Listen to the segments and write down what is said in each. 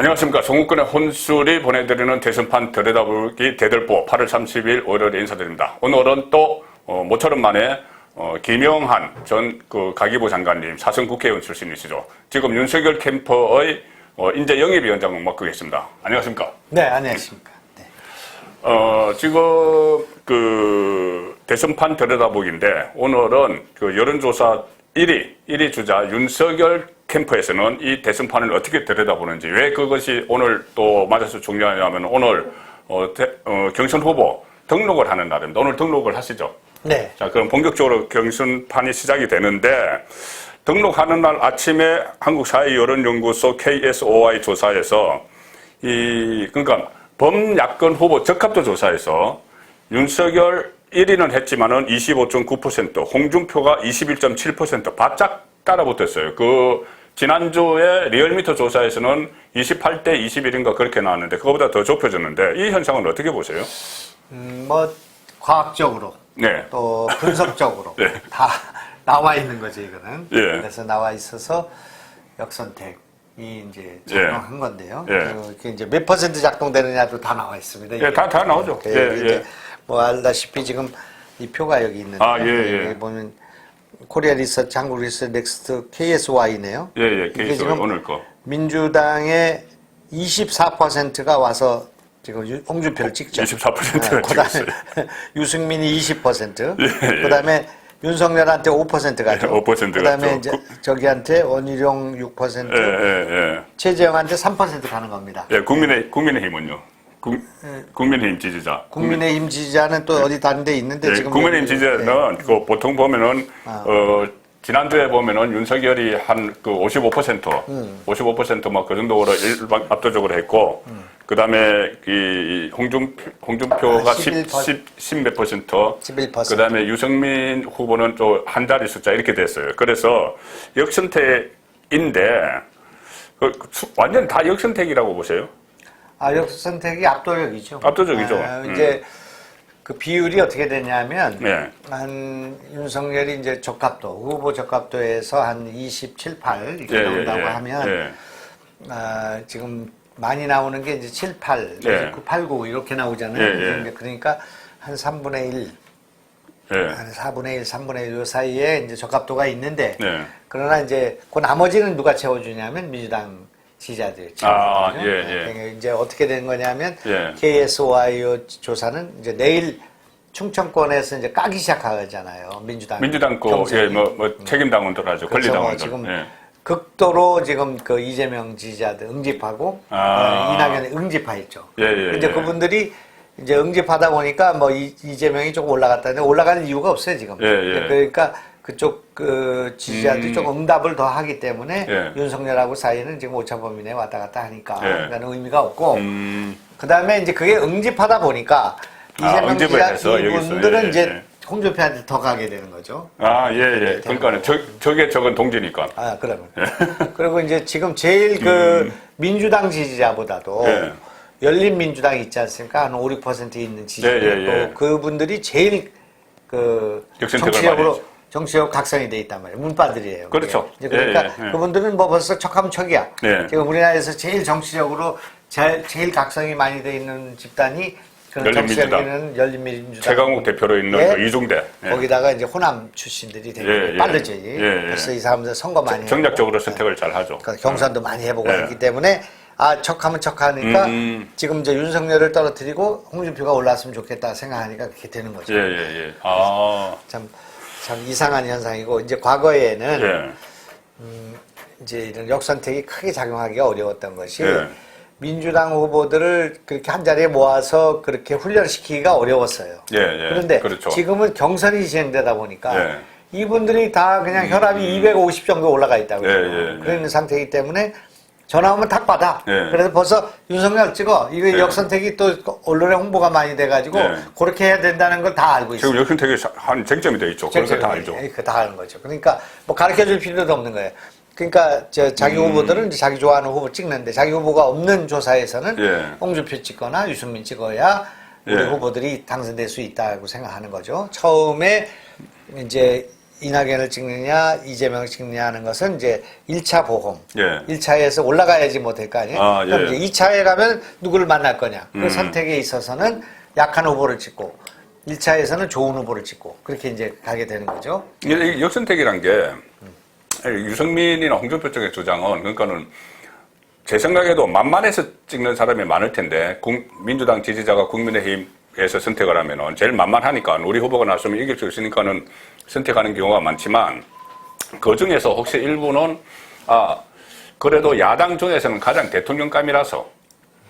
안녕하십니까. 송국근의 혼술이 보내드리는 대선판 들여다보기 대들보 8월 30일 월요일에 인사드립니다. 오늘은 또 모처럼 만에 김영한 전 가기부 장관님 사선 국회의원 출신이시죠. 지금 윤석열 캠프의 인재 영입위원장을 맡고 계십니다. 안녕하십니까. 네, 안녕하십니까. 네. 지금 대선판 들여다보기인데 오늘은 여론조사 1위 주자 윤석열 캠프에서는 이 대선판을 어떻게 들여다보는지, 왜 그것이 오늘 또 맞아서 중요하냐면 오늘 경선 후보 등록을 하는 날입니다. 오늘 등록을 하시죠? 네. 자, 그럼 본격적으로 경선판이 시작이 되는데, 등록하는 날 아침에 한국사회여론연구소 KSOI 조사에서 그러니까 범야권 후보 적합도 조사에서 윤석열 1위는 했지만은 25.9%, 홍준표가 21.7% 바짝 따라붙었어요. 지난주에 리얼미터 조사에서는 28대 21인가 그렇게 나왔는데 그거보다 더 좁혀졌는데 이 현상은 어떻게 보세요? 과학적으로. 네. 또 분석적으로. 네. 다 나와 있는 거죠, 이거는. 예. 그래서 나와 있어서 역선택이 이제 작동한 건데요. 예. 이게 이제 몇 퍼센트 작동되느냐도 다 나와 있습니다. 예, 다 나오죠. 이제 알다시피 지금 이 표가 여기 있는데. 여기 보면 코리아 리서치, 한국 리서치 넥스트 KSY네요. 예, 이게 지금 오늘 거. 민주당의 24%가 와서 지금 홍준표를 찍죠. 24%가 그다음에 유승민이 20%. 그다음에 윤석열한테 5%가 죠. 5% 그다음에 갔죠. 이제 저기한테 원희룡 6%. 최재형한테 3% 가는 겁니다. 예, 국민의힘은요. 국민의힘 지지자. 국민의힘 지지자는 또 어디 다른 데 있는데 지금 국민의힘 지지자는 보통 보면은 지난주에 보면은 윤석열이 한 55%, 55% 그 정도로 압도적으로 했고, 그 다음에 홍준표가 10몇 퍼센트, 11%. 그 다음에 유승민 후보는 또 한 자리 숫자 이렇게 됐어요. 그래서 역선택인데, 완전 다 역선택이라고 보세요? 역선택이 압도적이죠. 압도적이죠. 이제 그 비율이 어떻게 되냐면, 네. 한 윤석열이 이제 후보 적합도에서 한 27, 8 이렇게 나온다고 하면, 지금 많이 나오는 게 이제 7, 8, 9, 8, 9 이렇게 나오잖아요. 그러니까 한 3분의 1, 한 4분의 1, 3분의 1 요 사이에 이제 적합도가 있는데, 그러나 이제 그 나머지는 누가 채워주냐면 민주당 지지자들이 채워주거든요. 이제 어떻게 된 거냐면, KSOI 조사는 이제 내일 충청권에서 이제 까기 시작하잖아요. 민주당 거, 책임당원들 하죠. 권리당원들. 지금 극도로 지금 이재명 지지자들 응집하고, 이낙연이 응집하였죠. 이제 그분들이 이제 응집하다 보니까 이재명이 조금 올라갔다는데 올라가는 이유가 없어요, 지금. 그러니까 그쪽 지지자들이 조금 응답을 더 하기 때문에 윤석열하고 사이는 지금 오차범위 내에 왔다 갔다 하니까 그러니까 의미가 없고, 그 다음에 이제 그게 응집하다 보니까 이재명 지지자 이분들은 이제 홍준표한테 더 가게 되는 거죠. 그러니까 저건 동지니까. 그러면. 그리고 이제 지금 제일 민주당 지지자보다도 열린민주당 있지 않습니까? 한 5, 6% 있는 지지자들. 그분들이 제일 정치적으로 각성이 돼 있단 말이에요. 문바들이에요. 그렇죠. 그러니까 그분들은 벌써 척하면 척이야. 지금 우리나라에서 제일 정치적으로 제일 각성이 많이 돼 있는 집단이 열린민주당. 최강욱 대표로 있는 이중대. 거기다가 이제 호남 출신들이 되게 빠르죠. 그래서 이 사람들 선거 많이 정략적으로 선택을 잘 하죠. 그러니까 경선도 많이 해보고 했기 때문에 척하면 척하니까 지금 이제 윤석열을 떨어뜨리고 홍준표가 올라왔으면 좋겠다 생각하니까 그렇게 되는 거죠. 참 이상한 현상이고, 이제 과거에는 이제 이런 역선택이 크게 작용하기가 어려웠던 것이 민주당 후보들을 그렇게 한 자리에 모아서 그렇게 훈련시키기가 어려웠어요. 그런데 지금은 경선이 진행되다 보니까 이분들이 다 그냥 혈압이 250 정도 올라가 있다고요. 그런 상태이기 때문에 전화 오면 탁 받아. 그래서 벌써 윤석열 찍어. 이거 역선택이 또 언론에 홍보가 많이 돼가지고 그렇게 해야 된다는 걸 다 알고 있어요. 지금 역선택이 한 쟁점이 돼 있죠. 그래서 다 알죠. 다 아는 거죠. 그러니까 가르쳐 줄 필요도 없는 거예요. 그러니까 자기 후보들은 이제 자기 좋아하는 후보 찍는데, 자기 후보가 없는 조사에서는 홍준표 찍거나 유승민 찍어야 우리 후보들이 당선될 수 있다고 생각하는 거죠. 처음에 이제 이낙연을 찍느냐, 이재명을 찍느냐 하는 것은 이제 1차 보험. 예. 1차에서 올라가야지 못할 거 아니에요? 아, 예. 그럼 이제 2차에 가면 누구를 만날 거냐. 그 선택에 있어서는 약한 후보를 찍고, 1차에서는 좋은 후보를 찍고, 그렇게 이제 가게 되는 거죠. 이 역선택이란 게, 유승민이나 홍준표 쪽의 주장은, 그러니까는, 제 생각에도 만만해서 찍는 사람이 많을 텐데, 민주당 지지자가 국민의힘에서 선택을 하면은, 제일 만만하니까, 우리 후보가 나왔으면 이길 수 있으니까는 선택하는 경우가 많지만, 그 중에서 혹시 일부는, 그래도 야당 중에서는 가장 대통령감이라서,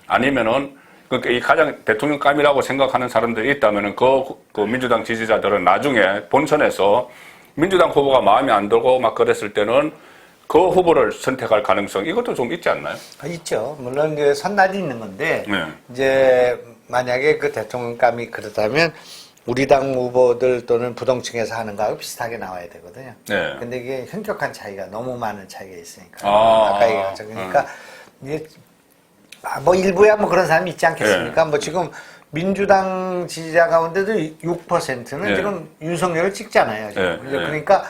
아니면은, 그러니까 이 가장 대통령감이라고 생각하는 사람들이 있다면은 그 민주당 지지자들은 나중에 본선에서 민주당 후보가 마음에 안 들고 막 그랬을 때는 그 후보를 선택할 가능성 이것도 좀 있지 않나요? 있죠. 물론 그 선날이 있는 건데 네. 이제 만약에 그 대통령감이 그렇다면 우리 당 후보들 또는 부동층에서 하는 거하고 비슷하게 나와야 되거든요. 네. 근데 이게 현격한 차이가 너무 많은 차이가 있으니까. 아, 얘기했죠. 그러니까 이게 뭐 일부야 뭐 그런 사람이 있지 않겠습니까? 네. 뭐 지금 민주당 지지자 가운데도 6%는 네. 지금 윤석열을 찍잖아요. 지금. 네. 네. 그러니까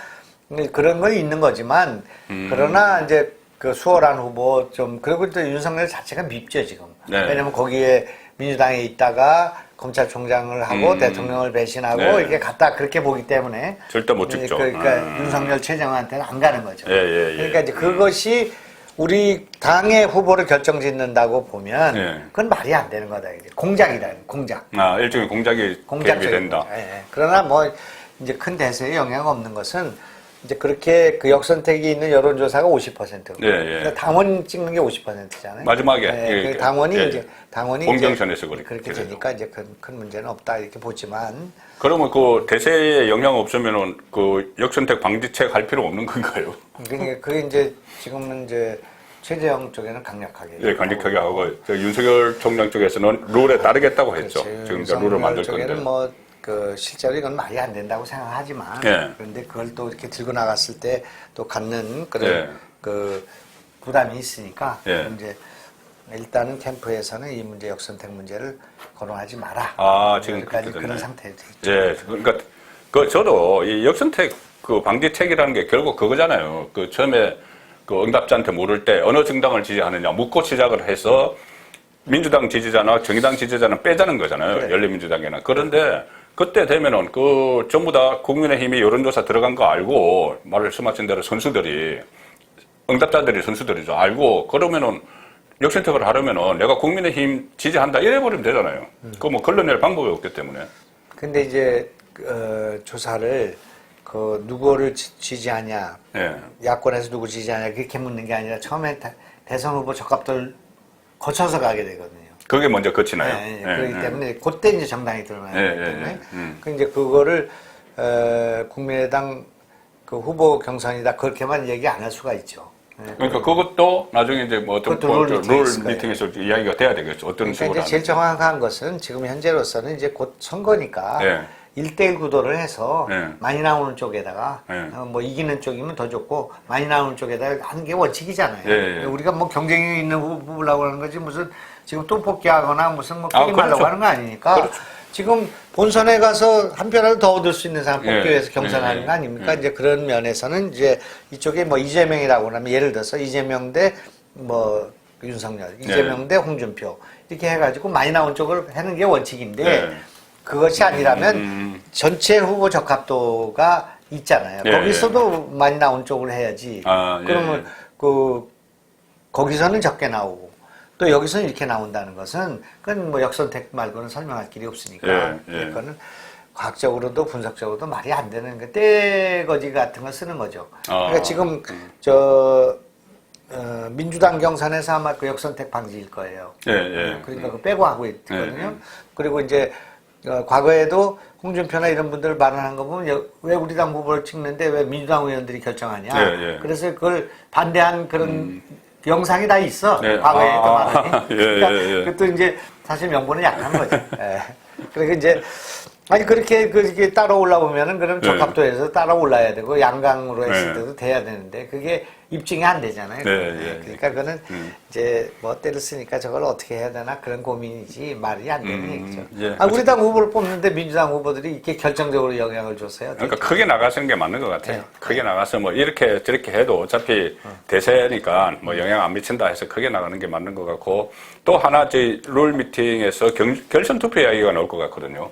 그런 건 있는 거지만 그러나 이제 그 수월한 후보 좀 그리고 또 윤석열 자체가 밉죠 지금. 네. 왜냐면 거기에 민주당에 있다가 검찰총장을 하고 대통령을 배신하고 네. 이렇게 갔다 그렇게 보기 때문에 절대 못 찍죠. 그러니까 윤석열 최정한테는 안 가는 거죠. 예. 그러니까 이제 그것이 우리 당의 후보를 결정짓는다고 보면 예. 그건 말이 안 되는 거다. 이제 공작이다. 공작. 일종의 공작이 개입이 된다. 예. 그러나 뭐 이제 큰 대세에 영향 없는 것은 이제 그렇게 그 역선택이 있는 여론조사가 50%고 예. 당원 찍는 게 50%잖아요. 마지막에 그 당원이 예. 이제 당원이 공정선에서 이제 그렇게 되죠. 되니까 이제 큰 문제는 없다 이렇게 보지만 그러면 그 대세에 영향 없으면은 그 역선택 방지책 할 필요 없는 건가요? 그게 이제 지금은 이제 최재형 쪽에는 강력하게 예, 강력하게 하고 윤석열 총장 쪽에서는 룰에 따르겠다고 했죠. 그렇지. 지금 이제 룰을 만들 건데. 쪽에는 뭐 그 실제로 이건 말이 안 된다고 생각하지만 예. 그런데 그걸 또 이렇게 들고 나갔을 때 또 갖는 그런 예. 그 부담이 있으니까 예. 이제 일단은 캠프에서는 이 문제 역선택 문제를 거론하지 마라. 지금 여기까지 그렇게 그런 됐네. 상태에 돼 있죠. 예, 그러니까 저도 이 역선택 그 방지책이라는 게 결국 그거잖아요. 그 처음에 그 응답자한테 물을 때 어느 정당을 지지하느냐 묻고 시작을 해서 민주당 지지자나 정의당 지지자는 빼자는 거잖아요. 그래. 열린민주당에는. 그런데 그때 되면은 그 전부 다 국민의힘이 여론조사 들어간 거 알고 말씀하신 대로 선수들이 응답자들이 선수들이죠. 알고 그러면은 역선택을 하려면은 내가 국민의힘 지지한다 이래버리면 되잖아요. 그거 뭐 걸러낼 방법이 없기 때문에. 근데 이제 조사를 그 누구를 지지하냐, 예. 야권에서 누구 지지하냐 그렇게 묻는 게 아니라 처음에 대선 후보 적합도를 거쳐서 가게 되거든요. 그게 먼저 거치나요? 네, 그렇기 때문에 그때 이제 정당이 드러나기 때문에 그 이제 그거를 국민의당 그 후보 경선이다 그렇게만 얘기 안 할 수가 있죠. 그러니까 그것도 나중에 이제 뭐 어떤 그것도 룰 룰 미팅에서 이야기가 돼야 되겠죠. 어떤 그러니까 식으로 이제 제일 하는지. 정확한 것은 지금 현재로서는 이제 곧 선거니까 네. 1대1 구도를 해서 네. 많이 나오는 쪽에다가 네. 뭐 이기는 쪽이면 더 좋고 많이 나오는 쪽에다가 하는 게 원칙이잖아요. 네. 우리가 뭐 경쟁이 있는 후보 뽑으려고 하는 거지 무슨 지금 또 뽑기하거나 무슨 뭐 게임하려고 그렇죠. 하는 거 아니니까 그렇죠. 지금 본선에 가서 한 표라도 더 얻을 수 있는 사람 뽑기 네. 위해서 경선하는 거 아닙니까? 이제 그런 면에서는 이제 이쪽에 뭐 이재명이라고 하면 예를 들어서 이재명 대 뭐 윤석열, 이재명 대 홍준표 이렇게 해가지고 많이 나온 쪽을 하는 게 원칙인데 네. 그것이 아니라면 전체 후보 적합도가 있잖아요. 예, 거기서도 많이 나온 쪽을 해야지. 예. 그러면 거기서는 적게 나오고 또 여기서는 이렇게 나온다는 것은 그건 뭐 역선택 말고는 설명할 길이 없으니까 예. 그거는 과학적으로도 분석적으로도 말이 안 되는 그 떼거지 같은 걸 쓰는 거죠. 그러니까 지금 민주당 경선에서 아마 그 역선택 방지일 거예요. 그러니까 그 빼고 하고 있거든요. 그리고 이제 과거에도 홍준표나 이런 분들 발언한 거 보면 왜 우리 당 후보를 찍는데 왜 민주당 의원들이 결정하냐. 그래서 그걸 반대한 그런 영상이 다 있어. 과거에 했던 말이. 그러니까 그것도 이제 사실 명분은 약한 거죠. 그리고 이제 아니 그렇게 따라 올라오면은 그럼 네. 적합도에서 따라 올라야 되고 양강으로 했을 네. 때도 돼야 되는데 그게 입증이 안 되잖아요. 네, 그러니까 그거는 이제 뭐 때를 쓰니까 저걸 어떻게 해야 되나 그런 고민이지 말이 안 되는 얘기죠. 예. 우리 당 후보를 뽑는데 민주당 후보들이 이렇게 결정적으로 영향을 줬어요. 그러니까 크게 나가시는 게 맞는 것 같아요. 네. 크게 나가서 뭐 이렇게 저렇게 해도 어차피 대세니까 뭐 영향 안 미친다 해서 크게 나가는 게 맞는 것 같고 또 하나 저희 룰 미팅에서 결선 투표 이야기가 나올 것 같거든요.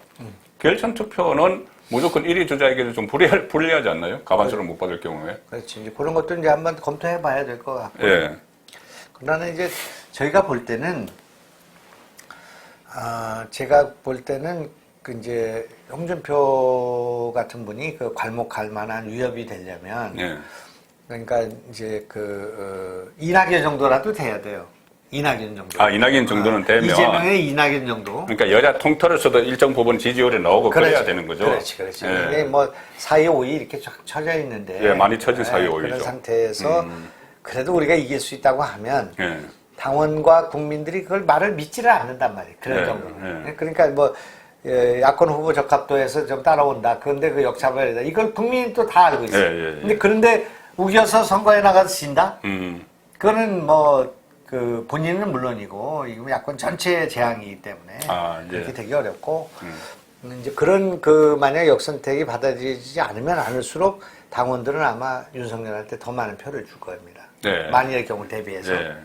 결선 투표는 무조건 1위 주자에게는 좀 불리하지 않나요? 가반수를 못 받을 경우에. 그렇지. 이제 그런 것도 이제 한번 검토해 봐야 될 것 같고. 예. 그러나 이제 저희가 볼 때는, 제가 볼 때는 그 이제 홍준표 같은 분이 그 괄목할 만한 위협이 되려면, 예. 그러니까 이제 이낙연 정도라도 돼야 돼요. 이낙연 정도. 아, 이낙연 정도는 되면. 이재명의 이낙연 정도. 그러니까 여자 통틀어서도 일정 부분 지지율이 나오고 그래야 되는 거죠. 그렇지. 예. 이게 뭐 4위, 5위 이렇게 쫙 쳐져 있는데. 예, 많이 쳐진 4위, 5위죠. 그런 상태에서 그래도 우리가 이길 수 있다고 하면 예. 당원과 국민들이 그걸 말을 믿지를 않는단 말이에요. 그런 예, 정도는. 예. 그러니까 뭐 야권 후보 적합도에서 좀 따라온다. 그런데 그 역잡아야 된다. 이걸 국민이 또 다 알고 있어요. 예, 예, 예. 그런데 우겨서 선거에 나가서 진다? 음. 그거는 뭐 본인은 물론이고 이거 야권 전체의 재앙이기 때문에 예. 그렇게 되기 어렵고 이제 그런 만약 역선택이 받아들여지지 않으면 않을수록 당원들은 아마 윤석열한테 더 많은 표를 줄 겁니다. 네. 만일의 경우 대비해서. 예.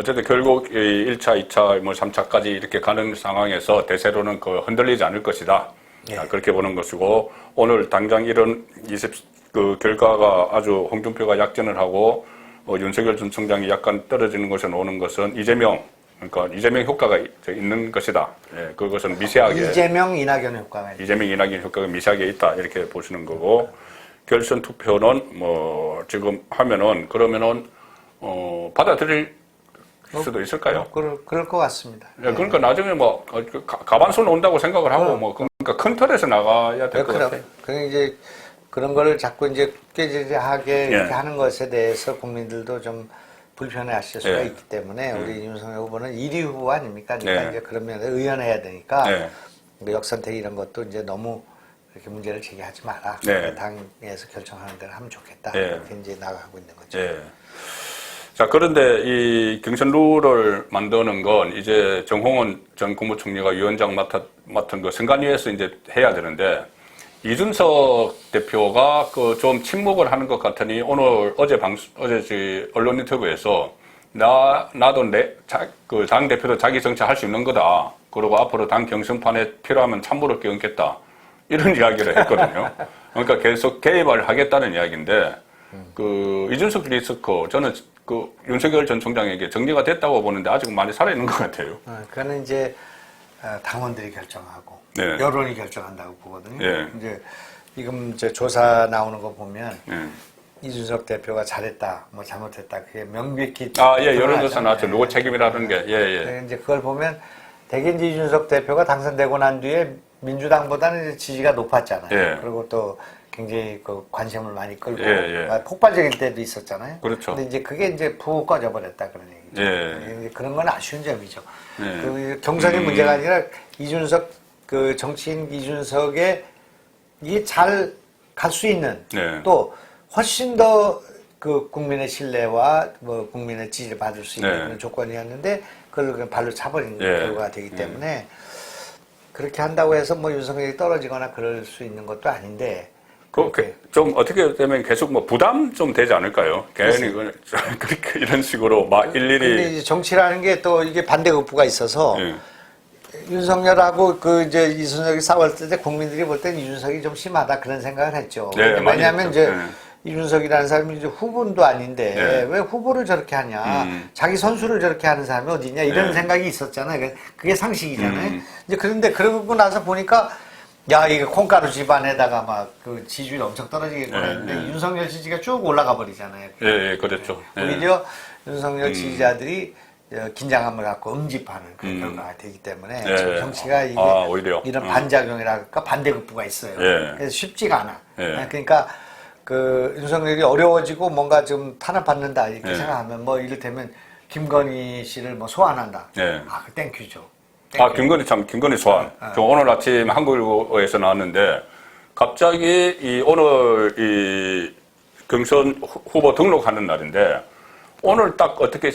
어쨌든 결국 1차, 2차, 뭐 3차까지 이렇게 가는 상황에서 대세로는 흔들리지 않을 것이다. 예. 그렇게 보는 것이고 오늘 당장 이런 결과가 아주 홍준표가 약진을 하고 윤석열 전 총장이 약간 떨어지는 것에 오는 것은 그러니까 이재명 효과가 있는 것이다. 예, 그것은 미세하게. 이재명, 이낙연 효과가 있다. 이재명, 이낙연 효과가 미세하게 있다. 이렇게 보시는 거고, 결선 투표는 지금 하면은, 그러면은, 받아들일 수도 있을까요? 그럴 것 같습니다. 예, 그러니까 나중에 가반수는 온다고 생각을 하고, 그러니까 큰 틀에서 나가야 될 것 같아요. 그럼 이제 그런 거를 자꾸 이제 꾀지하게 이렇게 예. 하는 것에 대해서 국민들도 좀 불편해 하실 수가 예. 있기 때문에 우리 윤석열 후보는 1위 후보 아닙니까? 그러니까 예. 이제 그런 면에 의연해야 되니까 예. 뭐 역선택 이런 것도 이제 너무 이렇게 문제를 제기하지 마라. 네. 당에서 결정하는 대로 하면 좋겠다. 예. 이렇게 이제 나가고 있는 거죠. 예. 자, 그런데 이 경선 룰을 만드는 건 이제 정홍원 전 국무총리가 위원장 맡은 그 선관위에서 이제 해야 되는데 이준석 대표가 좀 침묵을 하는 것 같으니 어제 언론 인터뷰에서 나도 당 대표도 자기 정치할 수 있는 거다. 그리고 앞으로 당 경선판에 필요하면 참모를 끼얹겠다. 이런 이야기를 했거든요. 그러니까 계속 개입을 하겠다는 이야기인데, 이준석 리스크, 저는 윤석열 전 총장에게 정리가 됐다고 보는데 아직 많이 살아있는 것 같아요. 그거는 이제 당원들이 결정하고 네. 여론이 결정한다고 보거든요. 예. 이제 지금 이제 조사 나오는 거 보면 예. 이준석 대표가 잘했다, 뭐 잘못했다, 그게 명백히 예, 여론조사 나왔죠. 누구 책임이라는 게. 예. 이제 그걸 보면 대개 이제 이준석 대표가 당선되고 난 뒤에 민주당보다는 이제 지지가 높았잖아요. 예. 그리고 또 굉장히 관심을 많이 끌고 예. 폭발적일 때도 있었잖아요. 그렇죠. 근데 이제 그게 이제 푹 꺼져버렸다 그런 얘기죠. 예. 그런 건 아쉬운 점이죠. 예. 경선이 문제가 아니라 이준석 정치인 이준석의 이게 잘 갈 수 있는 네. 또 훨씬 더 국민의 신뢰와 뭐 국민의 지지를 받을 수 있는 네. 그런 조건이었는데 그걸 그냥 발로 차버린 예. 결과가 되기 때문에 그렇게 한다고 해서 뭐 윤석열이 떨어지거나 그럴 수 있는 것도 아닌데 좀 어떻게 되면 계속 부담 좀 되지 않을까요? 괜히 그렇게 이런 식으로 일일이. 근데 이제 정치라는 게 또 이게 반대급부가 있어서 예. 윤석열하고 이제 이준석이 싸울 때 국민들이 볼 때는 이준석이 좀 심하다 그런 생각을 했죠. 네, 왜냐하면 이제 네. 이준석이라는 사람이 이제 후보도 아닌데 네. 왜 후보를 저렇게 하냐, 자기 선수를 저렇게 하는 사람이 어디 있냐 이런 네. 생각이 있었잖아요. 그게 상식이잖아요. 이제 그런데 그러고 나서 보니까 야 이거 콩가루 집안에다가 막 지지율이 엄청 떨어지겠구나 했는데 네. 윤석열 지지가 쭉 올라가 버리잖아요. 예, 그렇죠. 예. 오히려 윤석열 지지자들이 긴장감을 갖고 응집하는 그런 결과가 되기 때문에 예. 지금 정치가 이게 오히려. 이런 반작용이랄까 반대급부가 있어요. 예. 그래서 쉽지가 않아. 예. 그러니까 윤석열이 어려워지고 뭔가 좀 탄압받는다 이렇게 예. 생각하면 뭐 이를테면 김건희 씨를 뭐 소환한다. 예. 그 땡큐죠. 아, 김건희 소환. 저 오늘 아침 한국일보에서 나왔는데, 갑자기 오늘 경선 후보 등록하는 날인데, 오늘 딱 어떻게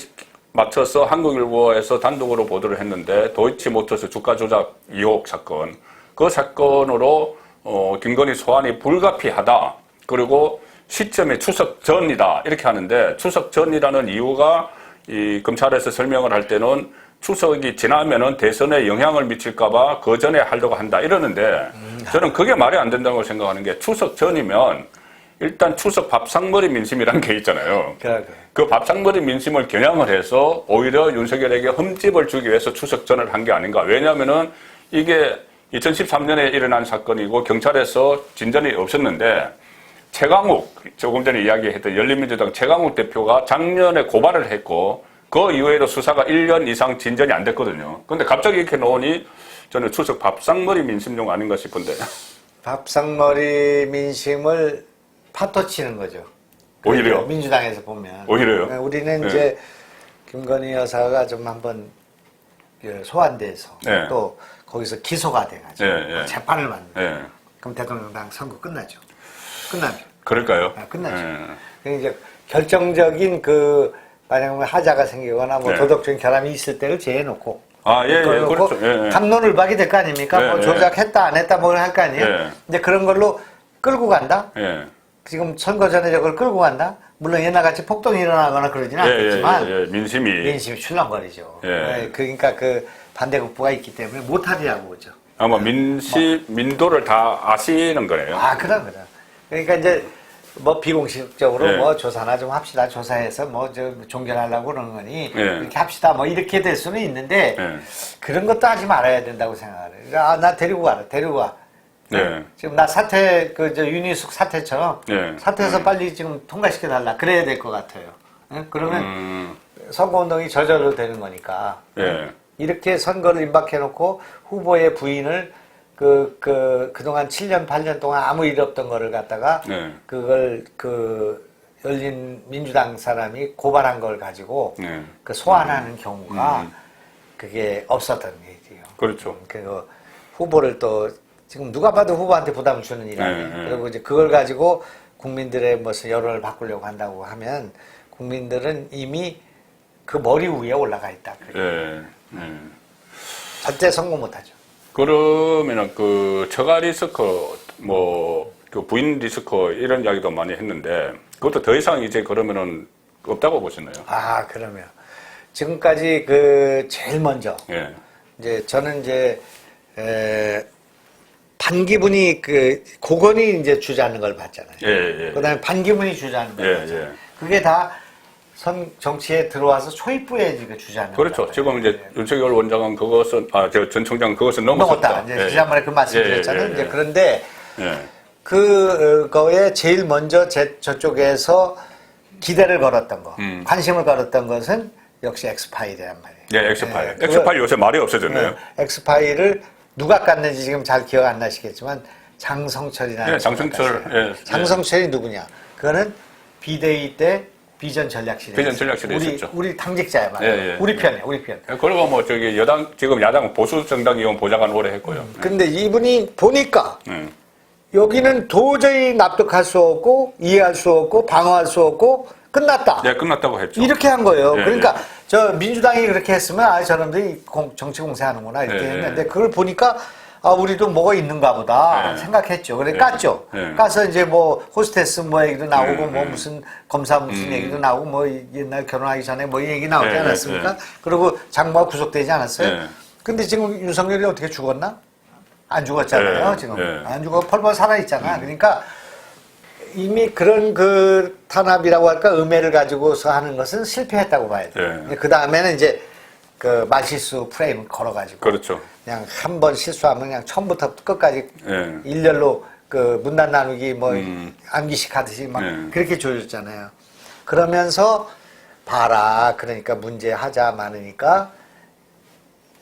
맞춰서 한국일보에서 단독으로 보도를 했는데, 도이치모터스 주가 조작 의혹 사건. 그 사건으로, 김건희 소환이 불가피하다. 그리고 시점이 추석 전이다. 이렇게 하는데, 추석 전이라는 이유가 이 검찰에서 설명을 할 때는 추석이 지나면은 대선에 영향을 미칠까봐 그 전에 하려고 한다 이러는데 저는 그게 말이 안 된다고 생각하는 게 추석 전이면 일단 추석 밥상머리 민심이라는 게 있잖아요. 그 밥상머리 민심을 겨냥을 해서 오히려 윤석열에게 흠집을 주기 위해서 추석 전을 한 게 아닌가. 왜냐하면은 이게 2013년에 일어난 사건이고 경찰에서 진전이 없었는데 최강욱, 조금 전에 이야기했던 열린민주당 최강욱 대표가 작년에 고발을 했고 그 이후에도 수사가 1년 이상 진전이 안 됐거든요. 근데 갑자기 이렇게 나오니 저는 추석 밥상머리 민심용 아닌가 싶은데. 밥상머리 민심을 파토치는 거죠. 오히려. 민주당에서 보면. 오히려요. 우리는 네. 이제 김건희 여사가 좀 한번 소환돼서 네. 또 거기서 기소가 돼가지고 네. 재판을 받는. 네. 그럼 대통령당 선거 끝나죠. 끝나죠. 그럴까요? 끝나죠. 네. 그러니까 이제 결정적인 만약에 하자가 생기거나 뭐 네. 도덕적인 결함이 있을 때를 제해놓고. 그렇죠. 갑론을박이 될 거 아닙니까? 네, 뭐 조작했다, 안 했다, 뭘 할 거 아니에요? 네. 이제 그런 걸로 끌고 간다? 예. 지금 선거 전에 저걸 끌고 간다? 물론 옛날같이 폭동이 일어나거나 그러지는 않겠지만. 민심이 출렁거리죠. 예. 그러니까 그 반대급부가 있기 때문에 못하리라고 보죠. 아마 민도를 다 아시는 거네요. 그럼. 그러니까 이제 뭐 비공식적으로 예. 뭐 조사나 좀 합시다. 조사해서 뭐 종결하려고 그러는 거니 예. 이렇게 합시다. 뭐 이렇게 될 수는 있는데 예. 그런 것도 하지 말아야 된다고 생각해요. 그러니까 나 데리고 와. 예. 지금 나 윤희숙 사태처럼 예. 사태에서 빨리 지금 통과시켜 달라. 그래야 될 것 같아요. 그러면 선거운동이 저절로 되는 거니까. 예. 이렇게 선거를 임박해 놓고 후보의 부인을 그동안 7년, 8년 동안 아무 일 없던 거를 갖다가 네. 그걸 열린 민주당 사람이 고발한 걸 가지고 네. 소환하는 경우가 그게 없었던 얘기예요. 그렇죠. 그 후보를 또 지금 누가 봐도 후보한테 부담을 주는 일 아니에요. 네. 그리고 이제 그걸 가지고 국민들의 무슨 여론을 바꾸려고 한다고 하면 국민들은 이미 그 머리 위에 올라가 있다. 예. 절대 성공 못하죠. 그러면은 처가 리스크 그 부인 리스크 이런 이야기도 많이 했는데 그것도 더 이상 이제 그러면은 없다고 보시나요? 그러면 지금까지 제일 먼저 예. 이제 저는 반기문이 고건이 이제 주자는 걸 봤잖아요. 예. 그다음에 반기문이 주자는 걸 봤잖아요. 예. 그게 다 정치에 들어와서 초입부에 주자는 그렇죠. 거예요. 지금 이제 윤석열 원장은 그것은 전 총장은 그것은 넘었다. 이제 지난번에 그 말씀드렸잖아요. 이제 그런데 예. 그거에 제일 먼저 저쪽에서 기대를 걸었던 거, 관심을 걸었던 것은 역시 엑스파일이란 말이에요. 네, 엑스파일. 엑스파일 요새 말이 없어졌네요. 엑스파일을 누가 깠는지 지금 잘 기억 안 나시겠지만 장성철이라는 네, 장성철. 장성철이 누구냐? 그거는 비대위 때 비전 전략실에 있었죠. 우리 당직자야 말이에요. 우리 편이에요. 그리고 뭐 지금 야당 보수 정당 의원 보좌관 오래 했고요. 근데 이분이 보니까 여기는 도저히 납득할 수 없고 이해할 수 없고 방어할 수 없고 끝났다. 네, 끝났다고 했죠. 이렇게 한 거예요. 네, 그러니까 저 민주당이 그렇게 했으면 저놈들이 정치 공세하는구나 이렇게 했는데 그걸 보니까 우리도 뭐가 있는가 보다 생각했죠. 그래 깠죠. 까서 이제 뭐 호스테스 뭐 얘기도 나오고 뭐 무슨 검사 무슨 얘기도 나오고 뭐 옛날 결혼하기 전에 뭐 얘기 나오지 않았습니까? 그리고 장모가 구속되지 않았어요. 근데 지금 윤석열이 어떻게 죽었나? 안 죽었잖아요. 지금 안 죽어 펄펄 살아있잖아. 그러니까 이미 그런 탄압이라고 할까 음해를 가지고서 하는 것은 실패했다고 봐야 돼요. 그 다음에는 이제 말실수 프레임을 걸어가지고 그렇죠. 그냥 한 번 실수하면 그냥 처음부터 끝까지 일렬로 문단 나누기 뭐 암기식 하듯이 막 그렇게 조졌잖아요. 그러면서 봐라. 그러니까 문제 하자 많으니까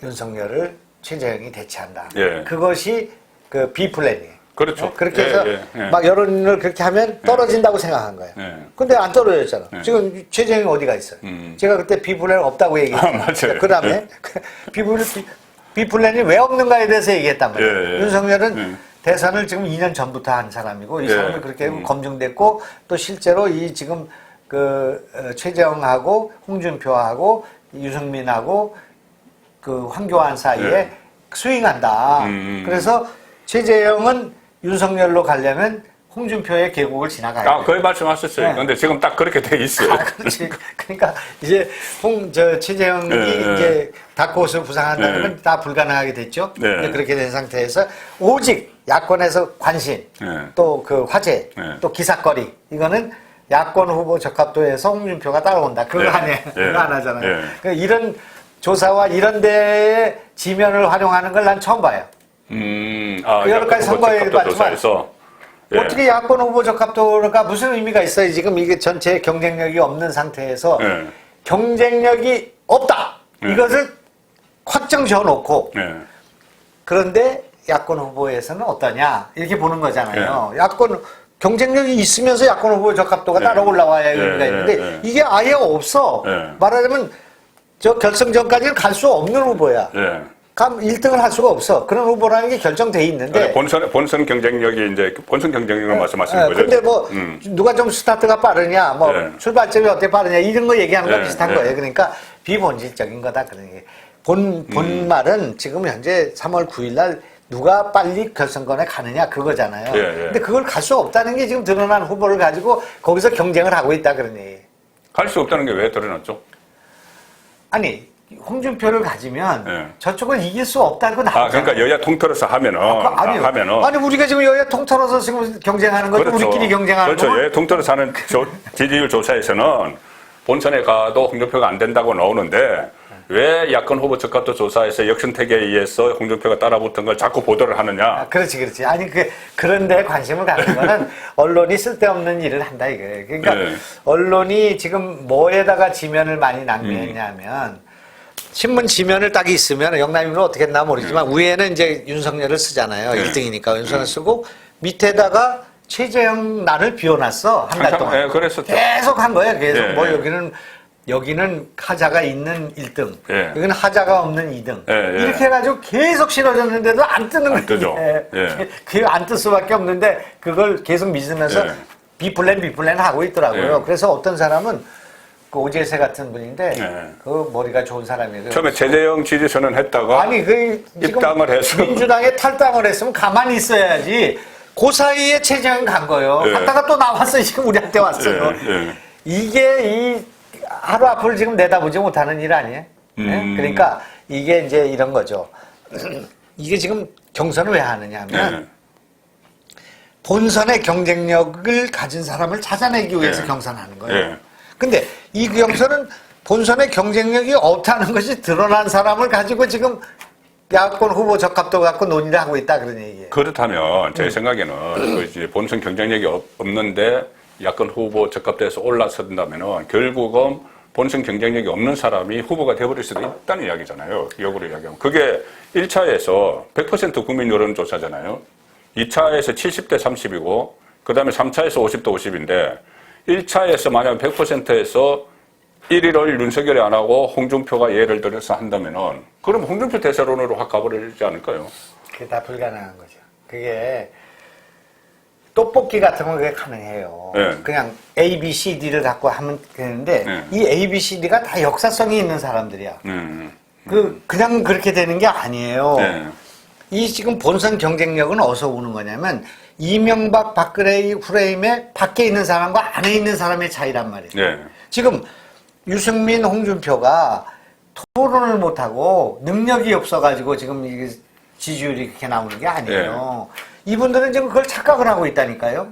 윤석열을 최재형이 대체한다. 그것이 B플랜이에요. 그렇죠. 그렇게 해서 막 여론을 그렇게 하면 떨어진다고 생각한 거예요. 근데 안 떨어졌잖아. 지금 최재형이 어디가 있어요? 제가 그때 B플랜 없다고 얘기했어요. 맞아요. 그 다음에 B플랜이 왜 없는가에 대해서 얘기했단 말이에요. 예, 예. 윤석열은 대선을 지금 2년 전부터 한 사람이고 이 예. 사람이 그렇게 검증됐고 또 실제로 이 지금 최재형하고 홍준표하고 유승민하고 그 황교안 사이에 예. 스윙한다. 그래서 최재형은 윤석열로 가려면 홍준표의 계곡을 지나가야 돼요. 거의 말씀하셨어요. 네. 근데 지금 딱 그렇게 돼 있어요. 그렇지. 그러니까 이제 최재형이 예. 이제 다크호스를 부상한다는 예. 건 다 불가능하게 됐죠. 네. 이제 그렇게 된 상태에서 오직 야권에서 관심, 예. 또 그 화제, 예. 또 기사거리 이거는 야권 후보 적합도에서 홍준표가 따라온다. 그거 예. 안 해. 예. 그거 안 하잖아요. 예. 그러니까 이런 조사와 이런 데에 지면을 활용하는 걸 난 처음 봐요. 여러 가지 선거에 봤지만 예. 어떻게 야권 후보 적합도가 무슨 의미가 있어요? 지금 이게 전체 경쟁력이 없는 상태에서 예. 경쟁력이 없다. 예. 이것을 확정 지어놓고 예. 그런데 야권 후보에서는 어떠냐 이렇게 보는 거잖아요. 야권 경쟁력이 있으면서 야권 후보 적합도가 따라 올라와야 의미가 있는데 이게 아예 없어. 말하자면 저 결승전까지는 갈 수 없는 후보야. 예. 1등을 할 수가 없어. 그런 후보라는 게 결정돼 있는데. 본선 경쟁력이 이제 본선 경쟁력을 말씀하시는 거죠. 근데 뭐 누가 좀 스타트가 빠르냐, 뭐 출발점이 어떻게 빠르냐 이런 거 얘기하는 거 비슷한 거예요. 그러니까 비본질적인 거다 그런 게. 본 말은 지금 현재 3월 9일날 누가 빨리 결선권에 가느냐 그거잖아요. 근데 그걸 갈 수 없다는 게 지금 드러난 후보를 가지고 거기서 경쟁을 하고 있다 그런 얘기. 갈 수 없다는 게 왜 드러났죠? 아니 홍준표를 가지면 저쪽을 이길 수 없다고 나오잖아요. 그러니까 여야 통틀어서 하면은 아니 우리가 지금 여야 통틀어서 지금 경쟁하는 거죠. 그렇죠. 우리끼리 경쟁하는 그렇죠. 거죠. 여야 통틀어서 하는 지지율 조사에서는 본선에 가도 홍준표가 안 된다고 나오는데 왜 야권 후보 적합도 조사에서 역선택에 의해서 홍준표가 따라붙은 걸 자꾸 보도를 하느냐? 그렇지. 아니 그런데 관심을 갖는 거는 언론이 쓸데없는 일을 한다 이거예요. 그러니까 언론이 지금 뭐에다가 지면을 많이 낭비했냐면 신문 지면을 딱 있으면 영남이는 어떻게 했나 모르지만 위에는 이제 윤석열을 쓰잖아요. 1등이니까 윤석열 쓰고 밑에다가 최재형 난을 비워놨어 한 달 동안. 그랬었죠. 계속 한 거예요. 계속 뭐 여기는 하자가 있는 1등, 여기는 하자가 없는 2등. 이렇게 해가지고 계속 실어줬는데도 안 뜨는 거예요. 뜨죠. 그게 안 뜰 수밖에 없는데 그걸 계속 믿으면서 B플랜 하고 있더라고요. 그래서 어떤 사람은 그 오재세 같은 분인데 그 머리가 좋은 사람이에요. 처음에 최재형 지지선언 했다가 아니 입당을 해서 민주당에 탈당을 했으면 가만히 있어야지. 그 사이에 최재형 간 거예요. 갔다가 또 나왔어요. 지금 우리한테 왔어요. 이게 이 하루 앞을 지금 내다보지 못하는 일 아니에요? 그러니까 이게 이제 이런 거죠. 이게 지금 경선을 왜 하느냐 하면 본선의 경쟁력을 가진 사람을 찾아내기 위해서 경선하는 거예요. 근데 이 경선은 본선의 경쟁력이 없다는 것이 드러난 사람을 가지고 지금 야권 후보 적합도 갖고 논의를 하고 있다 그런 얘기예요. 그렇다면 제 생각에는 그 이제 본선 경쟁력이 없는데 야권 후보 적합도에서 올라선다면은 결국은 본선 경쟁력이 없는 사람이 후보가 되어버릴 수도 있다는 이야기잖아요. 역으로 이야기하면. 그게 1차에서 100% 국민 여론조사잖아요. 2차에서 70대 30이고, 그 다음에 3차에서 50대 50인데, 1차에서 만약 100%에서 1위를 윤석열이 안 하고 홍준표가 예를 들어서 한다면은, 그럼 홍준표 대세론으로 확 가버리지 않을까요? 그게 다 불가능한 거죠. 그게, 떡볶이 같은 건 그게 가능해요. 그냥 A, B, C, D를 갖고 하면 되는데 이 A, B, C, D가 다 역사성이 있는 사람들이야. 그냥 그렇게 되는 게 아니에요. 이 지금 본선 경쟁력은 어디서 오는 거냐면 이명박 박근혜의 프레임에 밖에 있는 사람과 안에 있는 사람의 차이란 말이에요. 지금 유승민 홍준표가 토론을 못하고 능력이 없어가지고 지금 이게 지지율이 그렇게 나오는 게 아니에요. 이분들은 지금 그걸 착각을 하고 있다니까요.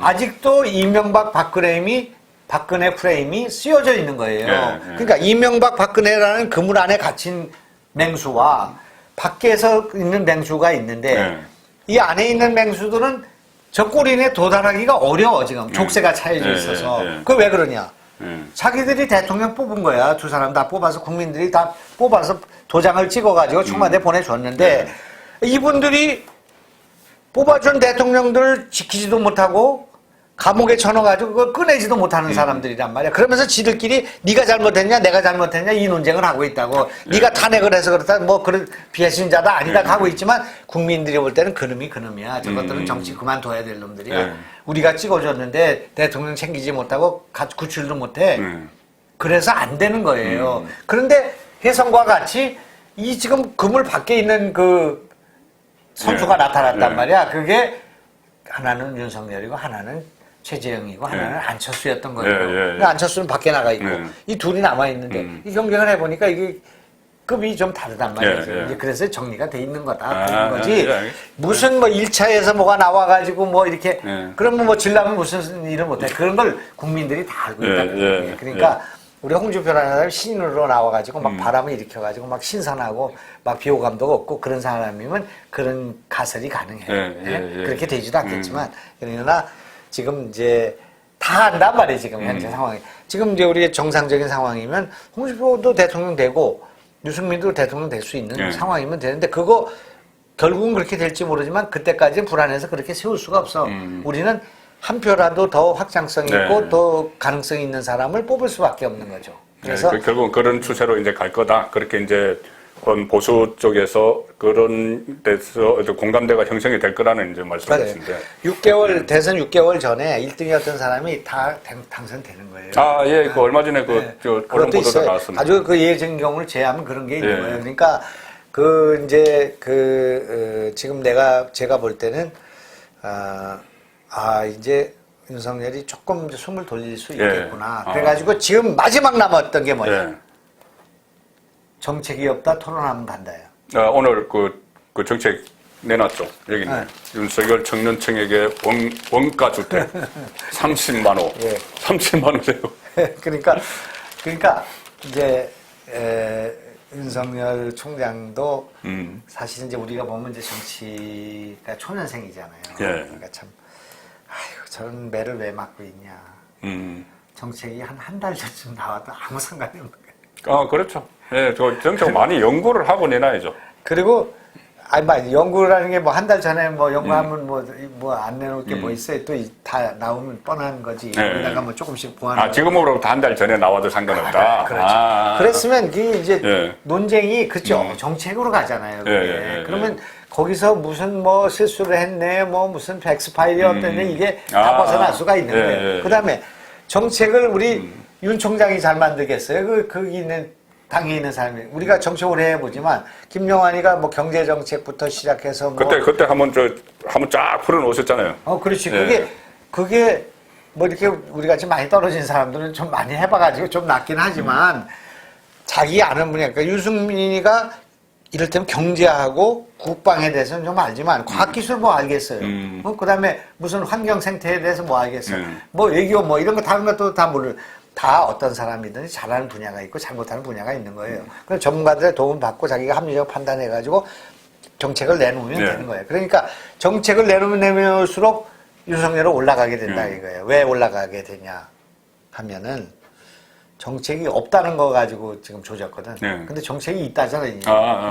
아직도 이명박 박근혜 프레임이 쓰여져 있는 거예요. 그러니까 이명박 박근혜라는 그물 안에 갇힌 맹수와 밖에서 있는 맹수가 있는데 이 안에 있는 맹수들은 저 꼬리에 도달하기가 어려워 지금 족쇄가 차여져 있어서. 그게 왜 그러냐? 자기들이 대통령 뽑은 거야. 두 사람 다 뽑아서 국민들이 다 뽑아서 도장을 찍어가지고 청와대 보내줬는데 이분들이 뽑아준 대통령들을 지키지도 못하고 감옥에 쳐넣어가지고 그걸 꺼내지도 못하는 사람들이란 말이야. 그러면서 지들끼리 네가 잘못했냐 내가 잘못했냐 이 논쟁을 하고 있다고. 네가 탄핵을 해서 그렇다 뭐 그런 비해신자다 아니다 하고 있지만 국민들이 볼 때는 그놈이 그놈이야. 저것들은 정치 그만둬야 될 놈들이야. 우리가 찍어줬는데 대통령 챙기지 못하고 구출도 못해. 그래서 안 되는 거예요. 그런데 혜성과 같이 이 지금 그물 밖에 있는 그 선수가 나타났단 말이야. 그게 하나는 윤석열이고 하나는 최재형이고 하나는 안철수였던 거예요. 그러니까 안철수는 밖에 나가 있고 이 둘이 남아 있는데 이 경쟁을 해보니까 이게 급이 좀 다르단 말이죠. 이제 그래서 정리가 돼 있는 거다 그런 거지. 무슨 뭐 1차에서 뭐가 나와가지고 뭐 이렇게 그러면 뭐 질라면 무슨 일을 못해. 그런 걸 국민들이 다 알고 있다. 그러니까 우리 홍준표라는 사람이 신인으로 나와가지고 막 바람을 일으켜가지고 막 신선하고 막 비호감도 없고 그런 사람이면 그런 가설이 가능해요. 그렇게 되지도 않겠지만 그러나 지금 이제 다 한단 말이에요. 지금 현재 상황이. 지금 이제 우리 정상적인 상황이면 홍준표도 대통령 되고 유승민도 대통령 될 수 있는 상황이면 되는데 그거 결국은 그렇게 될지 모르지만 그때까지는 불안해서 그렇게 세울 수가 없어. 우리는 한 표라도 더 확장성 있고 더 가능성이 있는 사람을 뽑을 수밖에 없는 거죠. 그래서 결국은 그런 추세로 이제 갈 거다. 그렇게 이제 보수 쪽에서 그런 데서 공감대가 형성이 될 거라는 이제 말씀이신데. 6개월 대선 6개월 전에 1등이었던 사람이 다 당선되는 거예요. 아, 예, 그 얼마 전에 그런 보도도 나왔습니다. 아주 그 예정 경우를 제하면 그런 게 있는 거예요. 그러니까 그 이제 지금 제가 볼 때는 이제 윤석열이 조금 이제 숨을 돌릴 수 있겠구나. 그래가지고 지금 마지막 남았던 게 뭐냐. 정책이 없다 토론하면 단다요. 오늘 그 정책 내놨죠. 여기 있네. 윤석열 청년층에게 원가 주택 30만 호. 30만 호래요. 그러니까 이제 윤석열 총장도 사실 이제 우리가 보면 이제 정치가 초년생이잖아요. 그러니까 참 아이고 저런 매를 왜 맡고 있냐. 정책이 한 달 전쯤 나와도 아무 상관이 없는 거예요. 그렇죠. 예, 저 정책 많이 연구를 하고 내놔야죠. 그리고 연구라는 게 뭐 한 달 전에 뭐 연구하면 뭐 안 내놓을 게 뭐 있어요. 또 다 나오면 뻔한 거지. 여기다가 뭐 조금씩 보완. 지금으로부터 한 달 전에 나와도 상관없다. 그렇죠. 그랬으면 그게 이제 논쟁이 그죠. 정책으로 가잖아요. 그러면 거기서 무슨 뭐 실수를 했네, 뭐 무슨 엑스파일이 어땠네 이게 다 벗어날 수가 있는 거예요. 그다음에 정책을 우리 윤 총장이 잘 만들겠어요. 거기 있는 당에 있는 사람이 우리가 정치 오래 해보지만 김용환이가 뭐 경제 정책부터 시작해서 뭐 그때 한번 쫙 풀어놓으셨잖아요. 그렇지. 그게 뭐 이렇게 우리 같이 많이 떨어진 사람들은 좀 많이 해봐가지고 좀 낫긴 하지만 자기 아는 분야. 그러니까 유승민이가 이를테면 경제하고 국방에 대해서는 좀 알지만 과학기술 뭐 알겠어요. 그다음에 무슨 환경 생태에 대해서 뭐 알겠어요. 뭐 외교 뭐 이런 거 다른 것도 다 모르. 다 어떤 사람이든 잘하는 분야가 있고 잘못하는 분야가 있는 거예요. 그래서 전문가들의 도움을 받고 자기가 합리적 판단해가지고 정책을 내놓으면 되는 거예요. 그러니까 정책을 내놓을수록 윤석열은 올라가게 된다 이거예요. 왜 올라가게 되냐 하면은 정책이 없다는 거 가지고 지금 조졌거든. 근데 정책이 있다잖아요.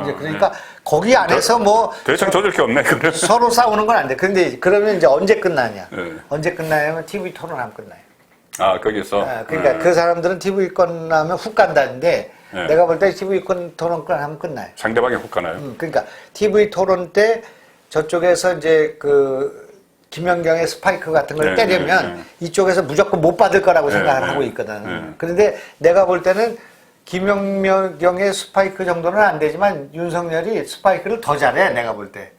이제 그러니까 거기 안에서 뭐 대충 조질 게 없네. 서로 싸우는 건 안 돼. 근데 그러면 이제 언제 끝나냐? 언제 끝나냐면 TV 토론하면 끝나요. 거기서. 그러니까 그 사람들은 TV 끝나면 훅 간다는데 내가 볼 때 TV 토론 하면 끝나요. 상대방이 훅 가나요? 그러니까 TV 토론 때 저쪽에서 이제 김연경의 스파이크 같은 걸 때리면 이쪽에서 무조건 못 받을 거라고 생각을 하고 있거든. 그런데 내가 볼 때는 김연경의 스파이크 정도는 안 되지만 윤석열이 스파이크를 더 잘해. 내가 볼 때.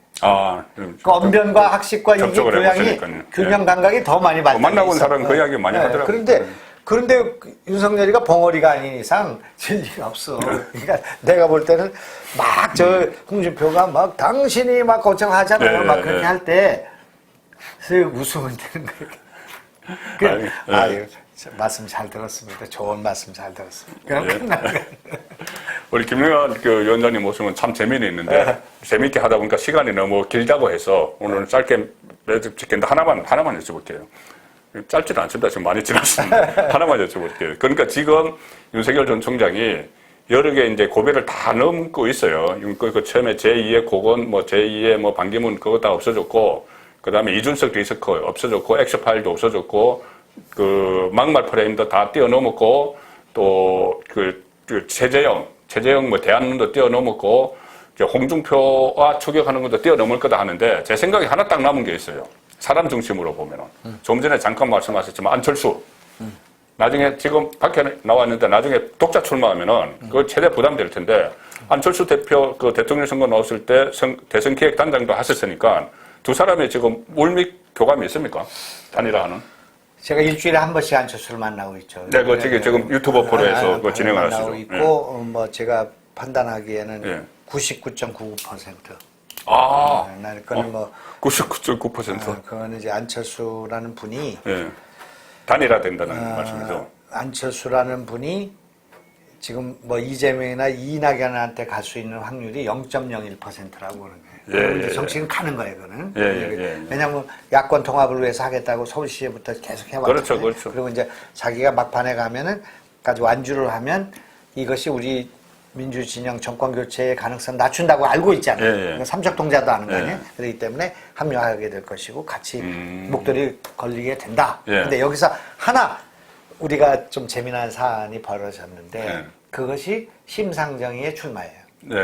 그 언변과 학식과 이게 교양이 균형 감각이 더 많이 맞다. 만나본 사람은 그 이야기 많이 하더라고요. 그런데 윤석열이가 벙어리가 아닌 이상 진리가 없어. 그러니까 내가 볼 때는 막 홍준표가 막 당신이 막 거창하잖아요. 막 그렇게 할 때 웃으면 되는 거예요. 말씀 잘 들었습니다. 좋은 말씀 잘 들었습니다. 그럼 끝난 거예요. 우리 김영환 위원장님 모습은 참 재미는 있는데 재미있게 하다 보니까 시간이 너무 길다고 해서 오늘 짧게 찍겠는데 하나만 여쭤볼게요. 짧지는 않습니다. 지금 많이 지났습니다. 하나만 여쭤볼게요. 그러니까 지금 윤석열 전 총장이 여러 개 이제 고배를 다 넘고 있어요. 그 처음에 제2의 고건, 제2의 반기문 그거 다 없어졌고 그다음에 이준석 리스크 없어졌고 엑스파일도 없어졌고 그 막말 프레임도 다 뛰어넘었고 또 그 최재형 뭐 대안론도 뛰어넘었고 이제 홍준표와 추격하는 것도 뛰어넘을 거다 하는데 제 생각에 하나 딱 남은 게 있어요. 사람 중심으로 보면은 좀 전에 잠깐 말씀하셨지만 안철수 나중에 지금 밖에 나왔는데 나중에 독자 출마하면은 그 최대 부담될 텐데 안철수 대표 그 대통령 선거 나왔을 때 대선 기획단장도 하셨으니까 두 사람이 지금 물밑 교감이 있습니까? 단일화하는? 제가 일주일에 한 번씩 안철수를 만나고 있죠. 네, 그 지금 유튜버 프로에서 그 진행을 하시죠. 만나고 있고 뭐 제가 판단하기에는 예. 99.99%. 아, 나는 그거는 뭐 99.9%. 그거는 이제 안철수라는 분이 예. 단일화 된다는 말씀이죠. 안철수라는 분이 지금 뭐 이재명이나 이낙연한테 갈 수 있는 확률이 0.01%라고 그러는 거예요. 예, 정치는 가는 거예요, 그거는. 예. 왜냐하면 야권 통합을 위해서 하겠다고 서울시에부터 계속 해왔잖아요. 그렇죠. 그리고 이제 자기가 막판에 가면은 까지 완주를 하면 이것이 우리 민주진영 정권 교체의 가능성 낮춘다고 알고 있잖아요. 예. 그러니까 삼척동자도 아는 거 예. 아니에요. 그렇기 때문에 합류하게 될 것이고 같이 목도리 걸리게 된다. 예. 근데 여기서 하나 우리가 좀 재미난 사안이 벌어졌는데 예. 그것이 심상정의의 출마예요. 네.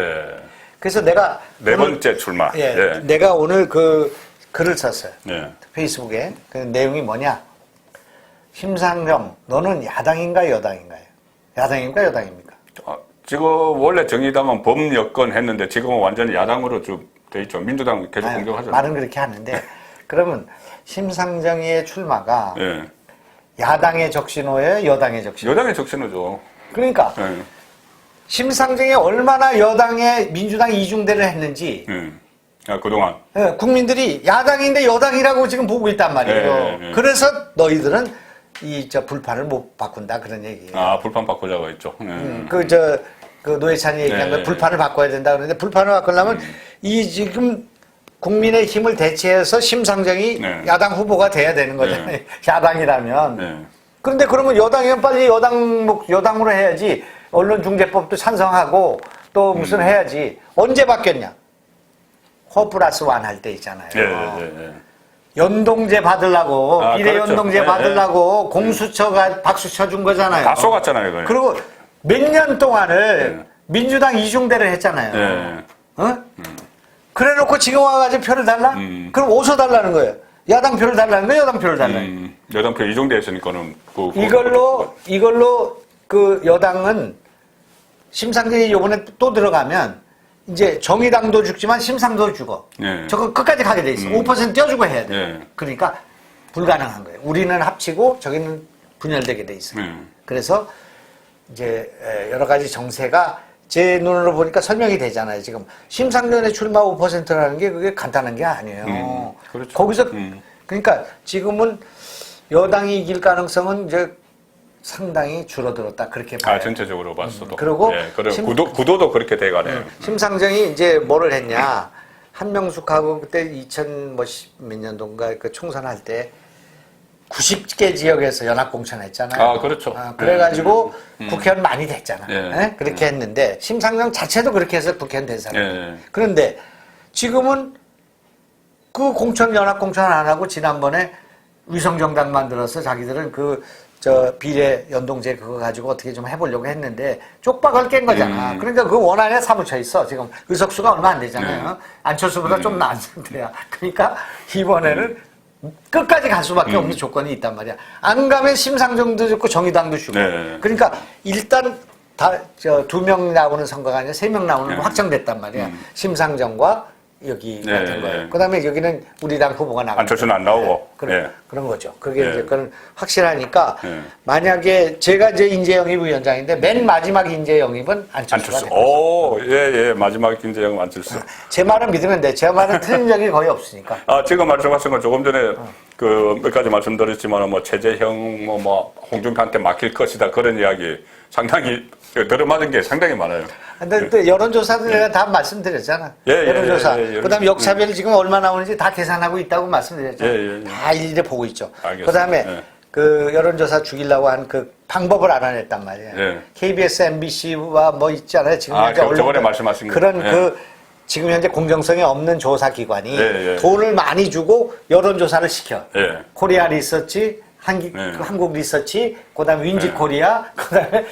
그래서 내가 네 오늘, 번째 출마. 예, 예. 내가 오늘 그 글을 썼어요. 예. 페이스북에. 그 내용이 뭐냐? 심상정, 너는 야당인가 여당인가요? 야당입니까 여당입니까? 지금 원래 정의당은 범여권 했는데 지금은 완전히 야당으로 좀 돼 있죠. 민주당 계속 공격하죠. 말은 그렇게 하는데 그러면 심상정의 출마가 예. 야당의 적신호예요, 여당의 적신호? 여당의 적신호죠. 그러니까 예. 심상정이 얼마나 여당의 민주당 이중대를 했는지 아, 그동안. 예, 국민들이 야당인데 여당이라고 지금 보고 있단 말이에요. 예. 그래서 너희들은 저 불판을 못 바꾼다 그런 얘기예요. 아, 불판 바꾸자고 했죠. 그 노회찬이 얘기한 거 불판을 바꿔야 된다 그러는데 불판을 바꾸려면 이 지금 국민의 힘을 대체해서 심상정이 야당 후보가 돼야 되는 거잖아요. 야당이라면. 그런데 그러면 여당이면 빨리 여당으로 해야지. 언론중재법도 찬성하고 또 무슨 해야지. 언제 바뀌었냐? 허플러스1 할 때 있잖아요. 연동제 받으려고, 비례 연동제 받으려고 공수처가 박수 쳐준 거잖아요. 다 쏘갔잖아요, 그거. 그리고 몇 년 동안을 민주당 이중대를 했잖아요. 그래 놓고 지금 와가지고 표를 달라? 그럼 어디서 달라는 거예요? 야당 표를 달라는 거예요? 여당 표를 달라는 거예요? 여당 표 이종대 했으니까는. 이걸로 그 여당은 심상정이 요번에 또 들어가면 이제 정의당도 죽지만 심상도 죽어. 저거 끝까지 가게 돼 있어. 5% 떼어주고 해야 돼. 그러니까 불가능한 거예요. 우리는 합치고 저기는 분열되게 돼 있어. 그래서 이제 여러 가지 정세가 제 눈으로 보니까 설명이 되잖아요. 지금 심상정의 출마 5%라는 게 그게 간단한 게 아니에요. 그렇죠. 거기서 그러니까 지금은 여당이 이길 가능성은 이제 상당히 줄어들었다 그렇게 봐요. 전체적으로 봤어도. 그리고 구도도 그렇게 돼가네요. 심상정이 이제 뭐를 했냐? 한명숙하고 그때 2010몇 년도인가 그 총선할 때 90개 지역에서 연합공천했잖아요. 아, 그렇죠. 그래가지고 국회의원 많이 됐잖아. 그렇게 했는데 심상정 자체도 그렇게 해서 국회의원 된 사람. 그런데 지금은 그 연합공천 안 하고 지난번에 위성정당 만들어서 자기들은 비례 연동제 그거 가지고 어떻게 좀 해보려고 했는데 쪽박을 깬 거잖아. 그러니까 그 원안에 사무쳐 있어. 지금 의석수가 얼마 안 되잖아요. 안철수보다 좀 나은 상태야. 그러니까 이번에는 끝까지 갈 수밖에 없는 조건이 있단 말이야. 안 가면 심상정도 죽고 정의당도 죽고. 그러니까 일단 두 명 나오는 선거가 아니라 3명 나오는 거 확정됐단 말이야. 심상정과 여기가 된 거예요. 그 다음에 여기는 우리 당 후보가 나오고. 안철수는 안 나오고. 그런 거죠. 그게 이제 그건 확실하니까 만약에 제가 이제 인재영입위원장인데 맨 마지막 인재영입은 안철수가 안철수. 오, 마지막 인재영입 안철수. 제 말은 믿으면 돼. 제 말은 틀린 적이 거의 없으니까. 지금 말씀하신 건 조금 전에 몇 가지 말씀드렸지만 최재형 홍준표한테 맡길 것이다 그런 이야기 상당히 들어맞은 게 상당히 많아요. 근데 또 여론조사도 내가 다 말씀드렸잖아. 여론조사. 그다음에 역차별 지금 얼마 나오는지 다 계산하고 있다고 말씀드렸잖아. 다 일일이 보고 있죠. 그다음에 그 여론조사 죽이려고 한 그 방법을 알아냈단 말이에요. KBS, MBC와 뭐 있잖아요. 지금 저번에 말씀하신 거. 그런 지금 현재 공정성이 없는 조사기관이 예, 예. 돈을 많이 주고 여론조사를 시켜. 예. 코리아 리서치, 네. 한국 리서치, 그 다음에 윈지 코리아, 그 다음에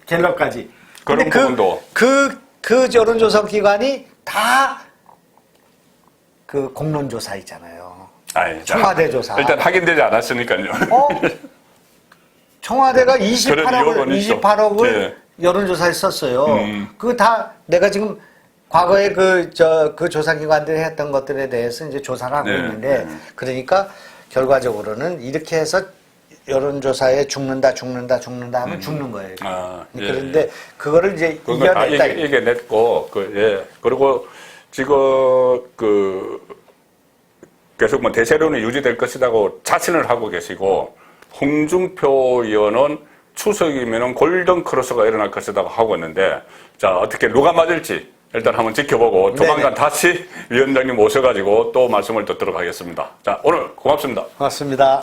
갤럽까지. 그런 근데 부분도. 그 여론조사 기관이 다 그 공론조사 있잖아요. 아이, 청와대 조사. 일단 확인되지 않았으니까요. 청와대가 그런 의혹은 있죠. 28억을 예. 여론조사에 썼어요. 그거 다 내가 지금 과거에 그 조사기관들이 했던 것들에 대해서 이제 조사를 하고 네. 있는데, 그러니까 결과적으로는 이렇게 해서 여론조사에 죽는다 하면 죽는 거예요. 아, 예, 그런데 그거를 이제 그건 다 이겨냈다. 이겨냈고, 그리고 지금 계속 뭐 대세론이 유지될 것이라고 자신을 하고 계시고, 홍준표 의원은 추석이면은 골든 크로스가 일어날 것이라고 하고 있는데, 자, 어떻게 누가 맞을지 일단 한번 지켜보고, 조만간 다시 위원장님 모셔가지고 또 말씀을 듣도록 하겠습니다. 자, 오늘 고맙습니다. 고맙습니다.